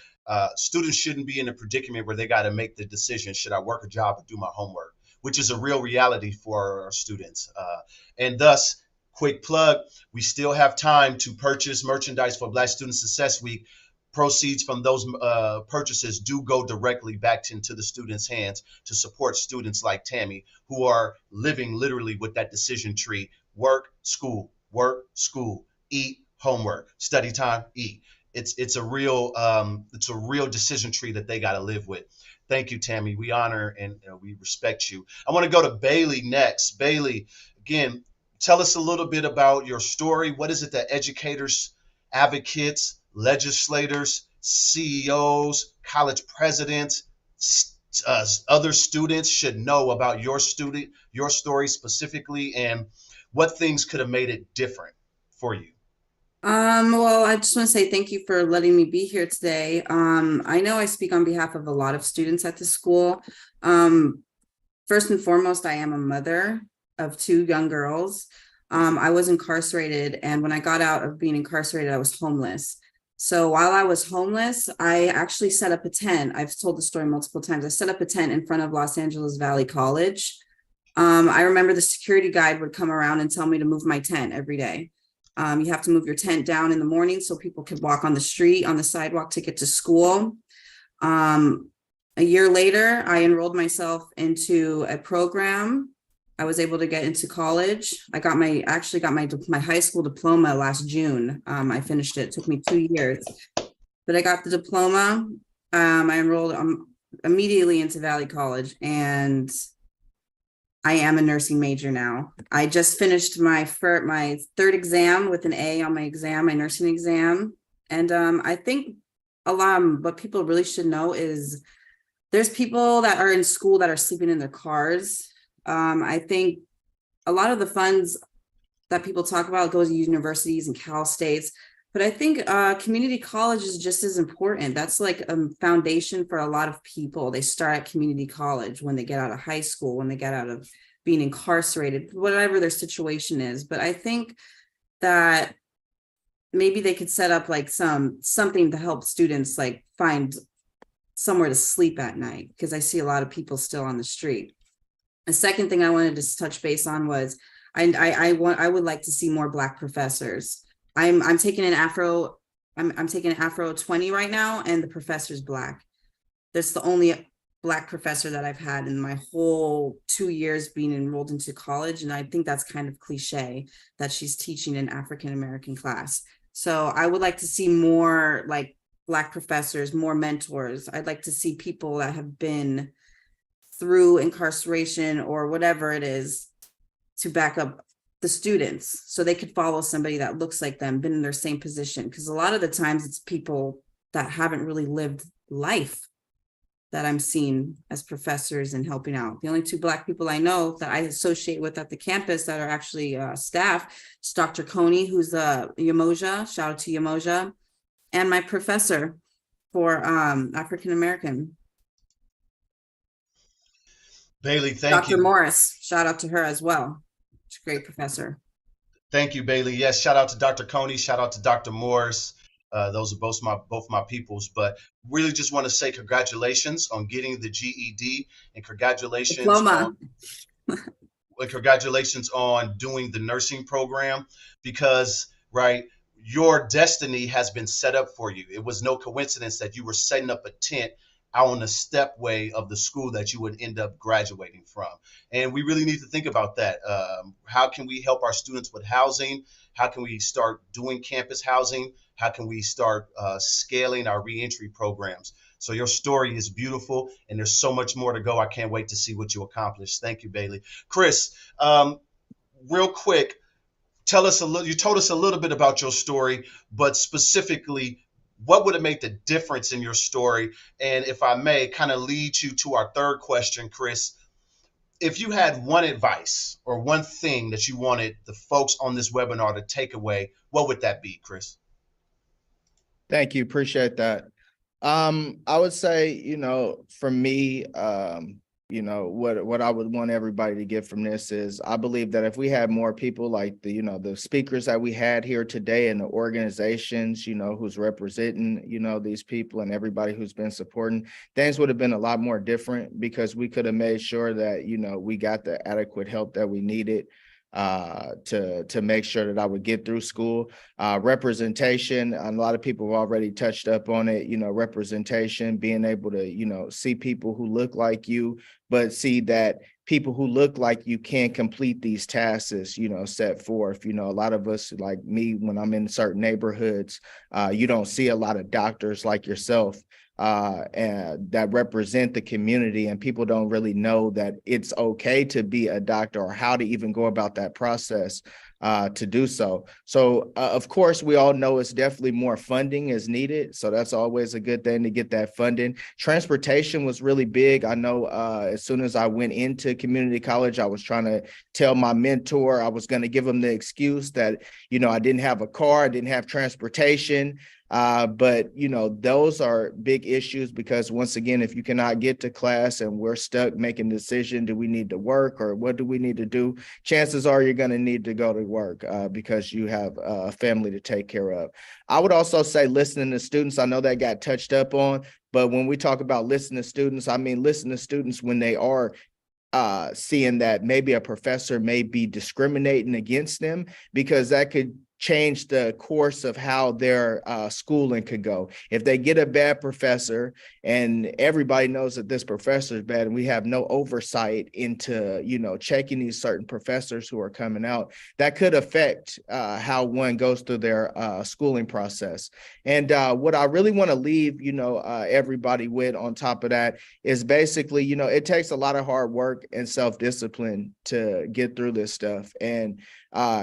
students shouldn't be in a predicament where they got to make the decision: should I work a job or do my homework? Which is a real reality for our students. And thus, quick plug: we still have time to purchase merchandise for Black Student Success Week. Proceeds from those purchases do go directly back into the students' hands to support students like Tammy, who are living literally with that decision tree: work, school, eat, homework, study time, eat. It's a real decision tree that they got to live with. Thank you, Tammy. We honor and we respect you. I want to go to Bailey next. Bailey, again, tell us a little bit about your story. What is it that educators, advocates, legislators, CEOs, college presidents, other students should know about your story specifically, and what things could have made it different for you? Well, I just want to say thank you for letting me be here today. I know I speak on behalf of a lot of students at the school. First and foremost, I am a mother of 2 young girls. I was incarcerated, and when I got out of being incarcerated, I was homeless. So while I was homeless, I actually set up a tent. I've told the story multiple times. I set up a tent in front of Los Angeles Valley College. I remember the security guide would come around and tell me to move my tent every day. You have to move your tent down in the morning so people could walk on the street, on the sidewalk to get to school. A year later, I enrolled myself into a program. I was able to get into college. I actually got my high school diploma last June. I finished it. It took me 2 years, but I got the diploma. I enrolled immediately into Valley College, and I am a nursing major now. I just finished my 3rd exam with an A on my exam, my nursing exam. And I think what people really should know is there's people that are in school that are sleeping in their cars. I think a lot of the funds that people talk about goes to universities and Cal States, but I think community college is just as important. That's like a foundation for a lot of people. They start at community college when they get out of high school, when they get out of being incarcerated, whatever their situation is. But I think that maybe they could set up like something to help students like find somewhere to sleep at night, because I see a lot of people still on the street. The second thing I wanted to touch base on was I would like to see more Black professors. I'm taking an Afro 20 right now, and the professor's Black. That's the only Black professor that I've had in my whole 2 years being enrolled into college. And I think that's kind of cliche that she's teaching an African-American class. So I would like to see more like Black professors, more mentors. I'd like to see people that have been through incarceration or whatever it is to back up the students so they could follow somebody that looks like them, been in their same position. Because a lot of the times it's people that haven't really lived life that I'm seeing as professors and helping out. The only two Black people I know that I associate with at the campus that are actually staff is Dr. Coney, who's Yamoja, shout out to Yamoja, and my professor for African-American. Bailey, thank you. Dr. Morris, shout out to her as well. She's a great professor. Thank you, Bailey. Yes, shout out to Dr. Coney, shout out to Dr. Morris. Those are both my peoples, but really just want to say congratulations on getting the GED and congratulations on doing the nursing program, because your destiny has been set up for you. It was no coincidence that you were setting up a tent out on the stepway of the school that you would end up graduating from. And we really need to think about that. How can we help our students with housing? How can we start doing campus housing? How can we start scaling our reentry programs? So your story is beautiful, and there's so much more to go. I can't wait to see what you accomplish. Thank you, Bailey. Chris, real quick, you told us a little bit about your story, but specifically, what would have made the difference in your story? And if I may kind of lead you to our third question, Chris, if you had one advice or one thing that you wanted the folks on this webinar to take away, what would that be, Chris? Thank you. Appreciate that. I would say, for me, what I would want everybody to get from this is I believe that if we had more people like the speakers that we had here today and the organizations, who's representing, these people and everybody who's been supporting, things would have been a lot more different, because we could have made sure that, we got the adequate help that we needed to make sure that I would get through school. Representation, a lot of people have already touched up on it, representation, being able to, see people who look like you, but see that people who look like you can't complete these tasks, set forth. A lot of us, like me, when I'm in certain neighborhoods, you don't see a lot of doctors like yourself and that represent the community, and people don't really know that it's okay to be a doctor or how to even go about that process to do so. So of course, we all know it's definitely more funding is needed. So that's always a good thing to get that funding. Transportation was really big. I know as soon as I went into community college, I was trying to tell my mentor, I was going to give him the excuse that, I didn't have a car, I didn't have transportation. But those are big issues, because once again, if you cannot get to class and we're stuck making a decision, do we need to work or what do we need to do? Chances are you're going to need to go to work because you have a family to take care of. I would also say listening to students. I know that got touched up on, but when we talk about listening to students, I mean, listen to students when they are seeing that maybe a professor may be discriminating against them, because that could change the course of how their schooling could go. If they get a bad professor and everybody knows that this professor is bad and we have no oversight into, checking these certain professors who are coming out, that could affect how one goes through their schooling process. And what I really want to leave, everybody with on top of that is basically, it takes a lot of hard work and self-discipline to get through this stuff. And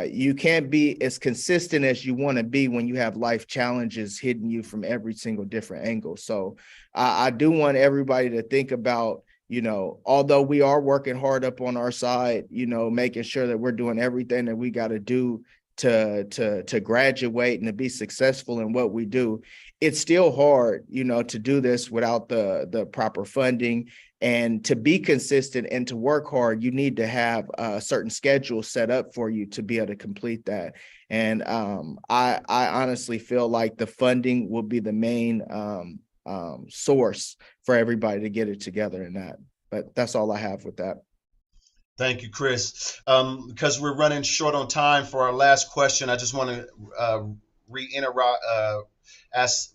you can't be as consistent as you want to be when you have life challenges hitting you from every single different angle. So I do want everybody to think about, although we are working hard up on our side, making sure that we're doing everything that we got to do to graduate and to be successful in what we do. It's still hard, to do this without the proper funding. And to be consistent and to work hard, you need to have a certain schedule set up for you to be able to complete that. And I honestly feel like the funding will be the main source for everybody to get it together in that. But that's all I have with that. Thank you, Chris. Because we're running short on time for our last question, I just want to ask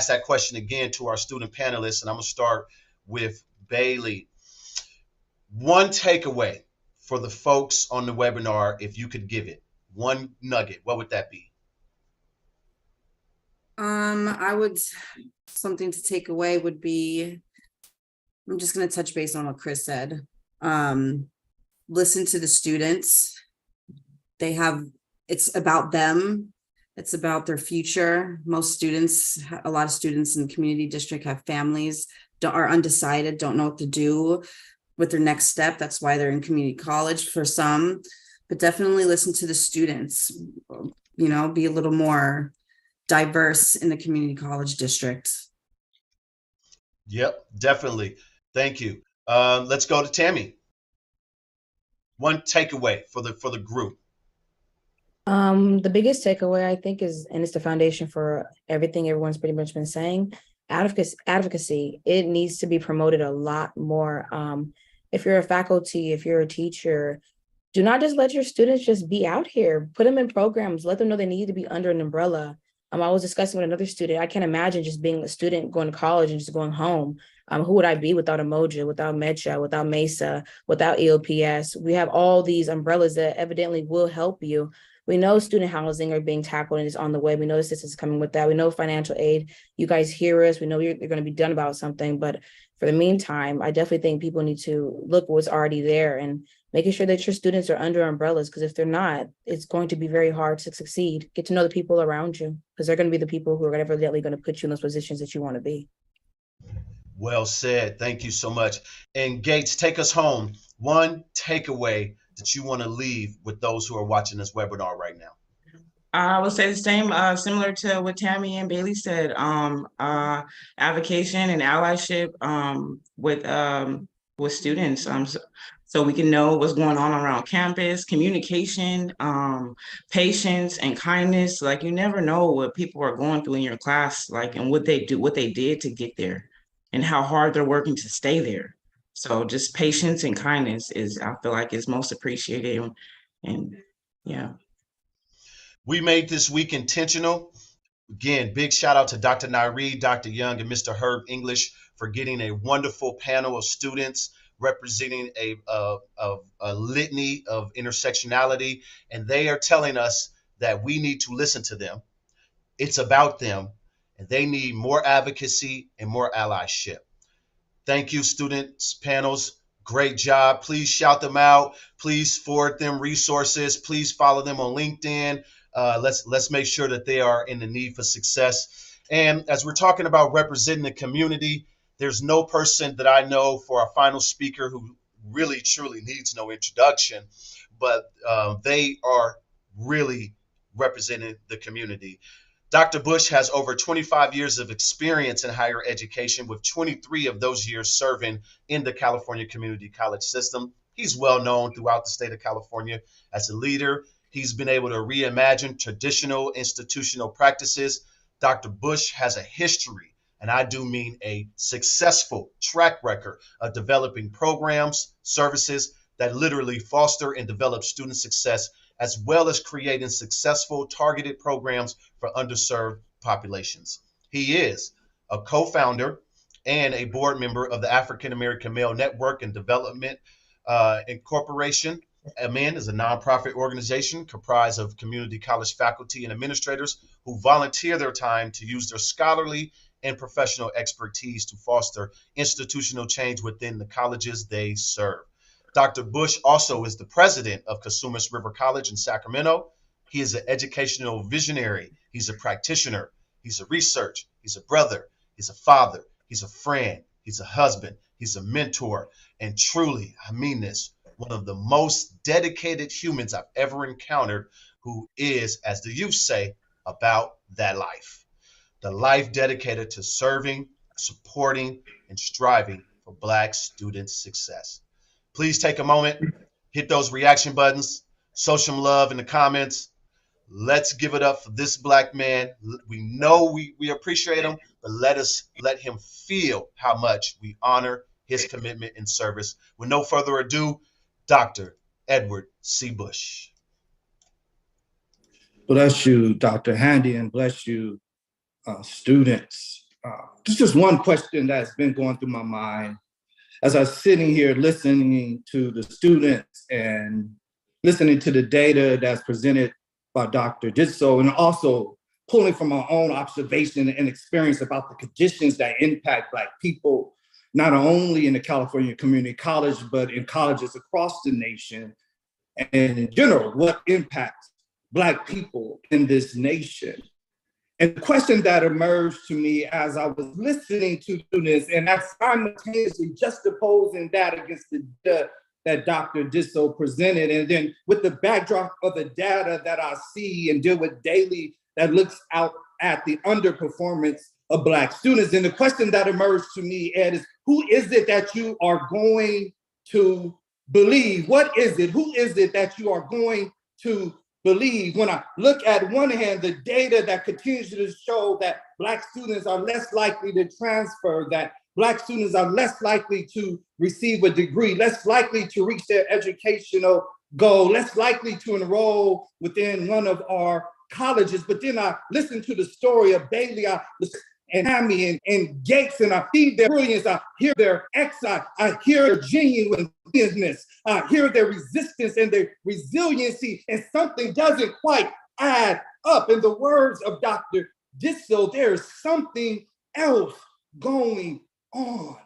that question again to our student panelists, and I'm going to start with Bailey. One takeaway for the folks on the webinar, if you could give it, one nugget, what would that be? Something to take away would be, I'm just going to touch base on what Chris said. Listen to the students. It's about them. It's about their future. A lot of students in the community district have families. are undecided, don't know what to do with their next step. That's why they're in community college for some, but definitely listen to the students, you know, be a little more diverse in the community college district. Yep, definitely. Thank you. Let's go to Tammy. One takeaway for the group. The biggest takeaway I think is, and it's the foundation for everything everyone's pretty much been saying, advocacy. It needs to be promoted a lot more. If you're a faculty, if you're a teacher, do not just let your students just be out here. Put them in programs, let them know they need to be under an umbrella. I was discussing with another student, I can't imagine just being a student going to college and just going home. Who would I be without Emoja, without Mecha, without Mesa, without EOPS? We have all these umbrellas that evidently will help you. We know student housing are being tackled and is on the way. We know the system is coming with that. We know financial aid. You guys hear us. We know you're going to be done about something. But for the meantime, I definitely think people need to look what's already there and making sure that your students are under umbrellas, because if they're not, it's going to be very hard to succeed. Get to know the people around you, because they're going to be the people who are evidently going to put you in those positions that you want to be. Well said. Thank you so much. And Gates, take us home. One takeaway that you want to leave with those who are watching this webinar right now. I would say the same, similar to what Tammy and Bailey said, advocation and allyship with students, so we can know what's going on around campus, communication, patience and kindness. Like, you never know what people are going through in your class, like, and what they did to get there and how hard they're working to stay there. So just patience and kindness is, I feel like, is most appreciated. And yeah. We made this week intentional. Again, big shout out to Dr. Nairi, Dr. Young, and Mr. Herb English for getting a wonderful panel of students representing a litany of intersectionality. And they are telling us that we need to listen to them. It's about them, and they need more advocacy and more allyship. Thank you, students, panels. Great job. Please shout them out. Please forward them resources. Please follow them on LinkedIn. Let's make sure that they are in the need for success. And as we're talking about representing the community, there's no person that I know for our final speaker who really truly needs no introduction, but they are really representing the community. Dr. Bush has over 25 years of experience in higher education, with 23 of those years serving in the California community college system. He's well known throughout the state of California as a leader. He's been able to reimagine traditional institutional practices. Dr. Bush has a history, and I do mean a successful track record of developing programs, services that literally foster and develop student success, as well as creating successful targeted programs for underserved populations. He is a co-founder and a board member of the African American Male Network and Development Incorporation. AMEN is a nonprofit organization comprised of community college faculty and administrators who volunteer their time to use their scholarly and professional expertise to foster institutional change within the colleges they serve. Dr. Bush also is the president of Casumas River College in Sacramento. He is an educational visionary. He's a practitioner. He's a researcher. He's a brother. He's a father. He's a friend. He's a husband. He's a mentor. And truly, I mean this, one of the most dedicated humans I've ever encountered, who is, as the youth say, about that life. The life dedicated to serving, supporting, and striving for Black students' success. Please take a moment, hit those reaction buttons, show some love in the comments. Let's give it up for this Black man. We know we appreciate him, but let him feel how much we honor his commitment and service. With no further ado, Dr. Edward C. Bush. Bless you, Dr. Handy, and bless you, students. There's just one question that's been going through my mind as I was sitting here listening to the students and listening to the data that's presented by Dr. Ditso, and also pulling from my own observation and experience about the conditions that impact Black people, not only in the California Community College, but in colleges across the nation, and in general, what impacts Black people in this nation. And the question that emerged to me as I was listening to students and I simultaneously juxtaposing that against the data that Dr. Disso presented, and then with the backdrop of the data that I see and deal with daily that looks out at the underperformance of Black students. And the question that emerged to me, Ed, is who is it that you are going to believe? What is it? Who is it that you are going to believe? When I look at one hand, the data that continues to show that Black students are less likely to transfer, that Black students are less likely to receive a degree, less likely to reach their educational goal, less likely to enroll within one of our colleges. But then I listen to the story of Bailey and Hammy and Gates, and I see their brilliance, I hear their excellence, I hear their genuine business, I hear their resistance and their resiliency, and something doesn't quite add up. In the words of Dr. Disso, there's something else going on.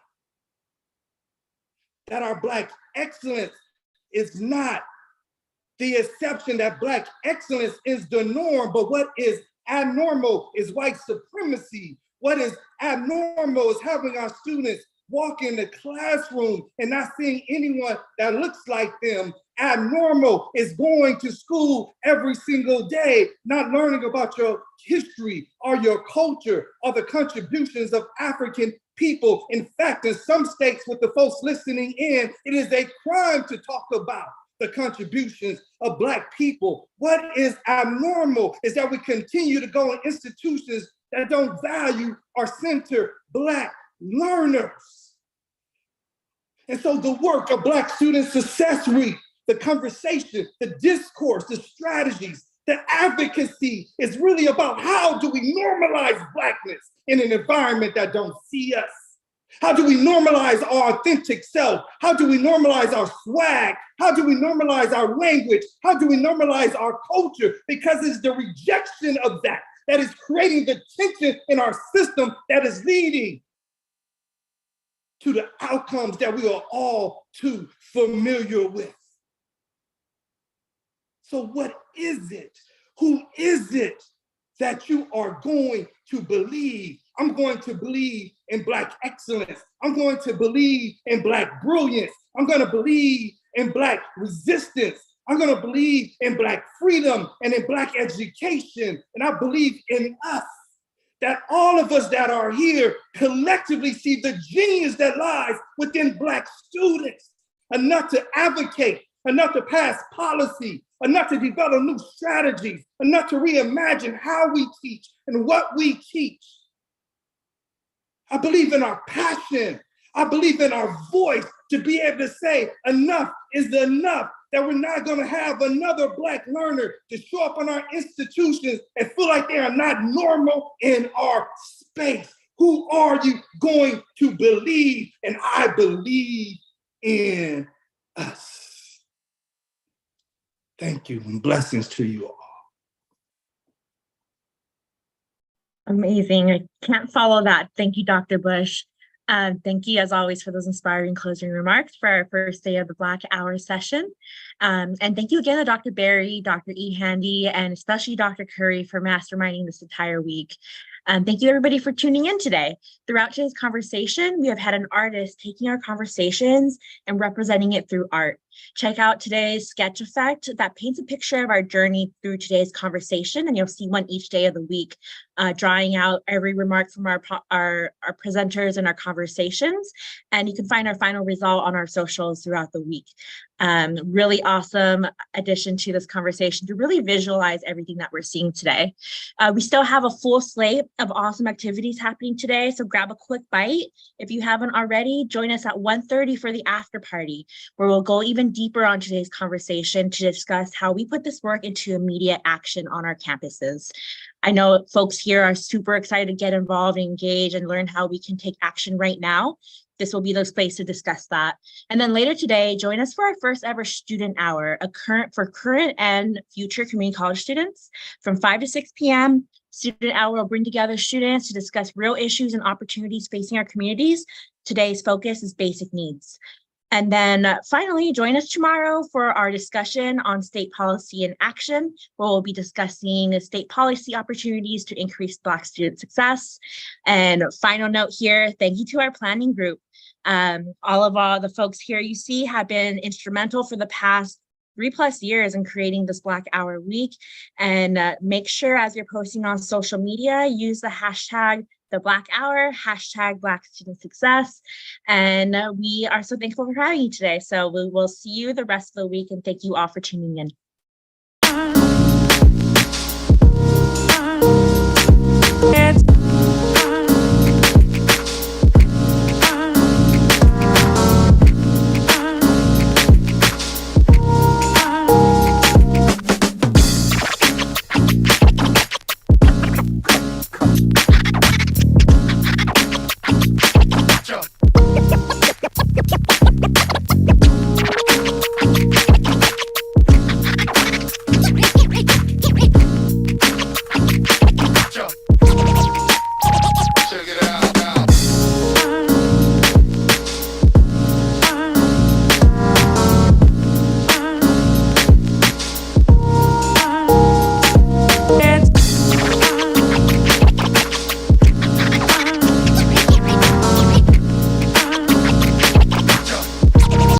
That our Black excellence is not the exception, that Black excellence is the norm, but what is abnormal is white supremacy. What is abnormal is having our students walk in the classroom and not seeing anyone that looks like them. Abnormal is going to school every single day, not learning about your history or your culture or the contributions of African people. In fact, in some states with the folks listening in, it is a crime to talk about the contributions of Black people. What is abnormal is that we continue to go in institutions that don't value or center Black learners. And so the work of Black Student Success Week, the conversation, the discourse, the strategies, the advocacy is really about how do we normalize Blackness in an environment that don't see us? How do we normalize our authentic self? How do we normalize our swag? How do we normalize our language? How do we normalize our culture? Because it's the rejection of that that is creating the tension in our system that is leading to the outcomes that we are all too familiar with. So what is it? Who is it that you are going to believe? I'm going to believe in Black excellence. I'm going to believe in Black brilliance. I'm going to believe in Black resistance. I'm going to believe in Black freedom and in Black education. And I believe in us, that all of us that are here collectively see the genius that lies within Black students, enough to advocate, enough to pass policy, enough to develop new strategies, enough to reimagine how we teach and what we teach. I believe in our passion. I believe in our voice to be able to say enough is enough, that we're not going to have another Black learner to show up in our institutions and feel like they are not normal in our space. Who are you going to believe? And I believe in us. Thank you and blessings to you all. Amazing. I can't follow that. Thank you, Dr. Bush. Thank you, as always, for those inspiring closing remarks for our first day of the Black Hour session. And thank you again to Dr. Berry, Dr. E. Handy, and especially Dr. Curry for masterminding this entire week. Thank you, everybody, for tuning in today. Throughout today's conversation, we have had an artist taking our conversations and representing it through art. Check out today's sketch effect that paints a picture of our journey through today's conversation, and you'll see one each day of the week, drawing out every remark from our presenters and our conversations. And you can find our final result on our socials throughout the week. Really awesome addition to this conversation to really visualize everything that we're seeing today. We still have a full slate of awesome activities happening today, so grab a quick bite. If you haven't already, join us at 1:30 for the after party, where we'll go even deeper on today's conversation to discuss how we put this work into immediate action on our campuses. I know folks here are super excited to get involved, engage, and learn how we can take action right now. This will be the space to discuss that. And then later today, join us for our first ever student hour, for current and future community college students. From 5 to 6 p.m., student hour will bring together students to discuss real issues and opportunities facing our communities. Today's focus is basic needs. And then finally, join us tomorrow for our discussion on state policy and action, where we'll be discussing state policy opportunities to increase Black student success. And final note here, thank you to our planning group. All of the folks here you see have been instrumental for the past 3+ years in creating this Black Hour Week. And make sure as you're posting on social media, use the hashtag The Black Hour, hashtag Black Student Success. And we are so thankful for having you today. So we will see you the rest of the week, and thank you all for tuning in.